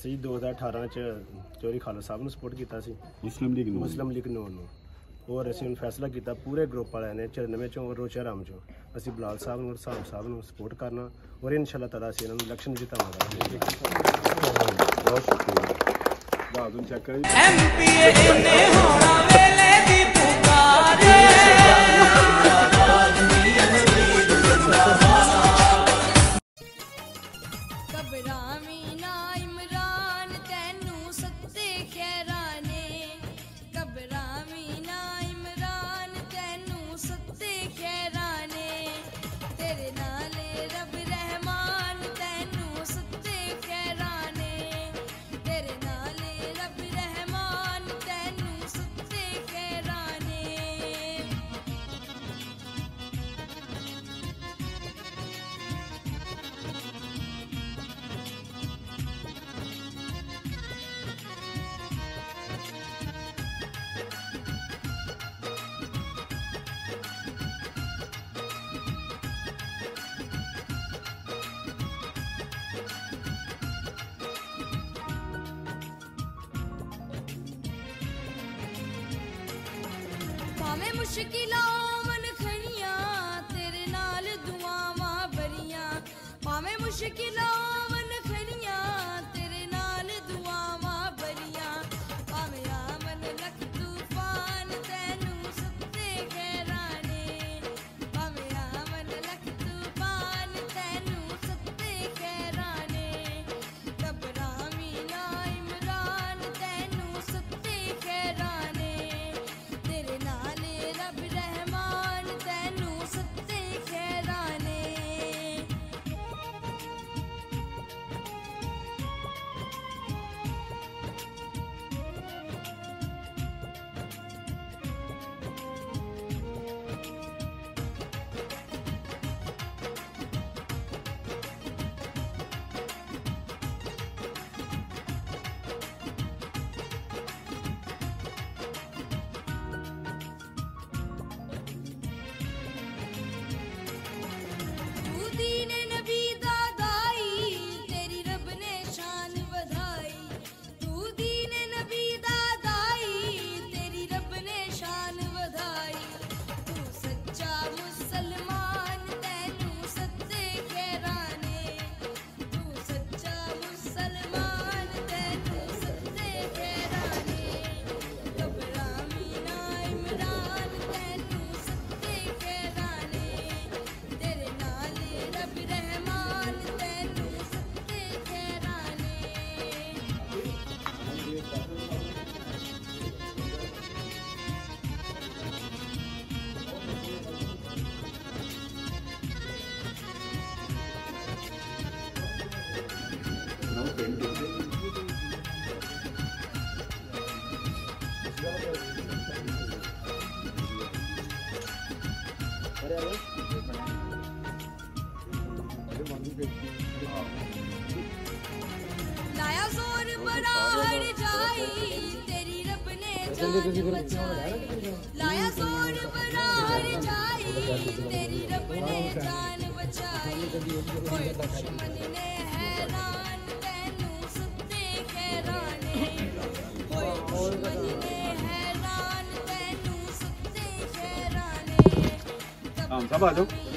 ਅਸੀਂ 2018 ਚ ਚੌਧਰੀ ਖਾਲਸਾ ਸਾਹਿਬ ਨੂੰ ਸਪੋਰਟ ਕੀਤਾ ਸੀ, ਮੁਸਲਿਮ ਲੀਗ ਨੂੰ। और ਅਸੀਂ ਹੁਣ ਫੈਸਲਾ ਕੀਤਾ ਪੂਰੇ ਗਰੁੱਪ ਵਾਲਿਆਂ ਨੇ 94 ਚੋਂ ਔਰ ਰੋਚਾਰਾਮ ਚੋਂ ਅਸੀਂ ਬਲਾਲ ਸਾਹਿਬ ਨੂੰ ਔਰ ਸਾਹਿਬ ਸਾਹਿਬ ਨੂੰ ਸਪੋਰਟ ਕਰਨਾ ਔਰ ਇਨਸ਼ਾਅੱਲਾ ਤਾਲਾ ਅਸੀਂ ਇਹਨਾਂ ਨੂੰ ਇਲੈਕਸ਼ਨ ਜਿਤਾਵਾਂਗੇ। ਬਹੁਤ ਸ਼ੁਕਰੀਆ। ਬਾਦੂਨ ਚੈੱਕ ਕਰੀ ਐਮਪੀਏ ਨੇ ਹੋਣਾ ਵੇਲੇ ਦੀ ਪੁਕਾਰੇ भावें मुश्किलां मन खड़ियां तेरे नाल दुआवां बरियां, भावें मुश्किलां मन खड़ियां तेरे नाल दुआवां बरियां, भावें आवन लख तूफान तैनू सत्ते खैराने, भावें आवन लख तूफान तैनू सत्ते खैराने, घबरावी ना इमरान तैनू सत्ते खैराने, तेरे नाल रब रहमान तैनू सत्ते खैराने। लाया जोर बड़ा हर जाई तेरी रब ने जान बचाई, लाया जोर बड़ा हर जाई तेरी रब ने जान बचाई, कोई दुश्मन ने हैरान तैनू सत्ते खैराने, कोई दुश्मन ने हैरान तैनू सत्ते खैराने। सब आ जाओ।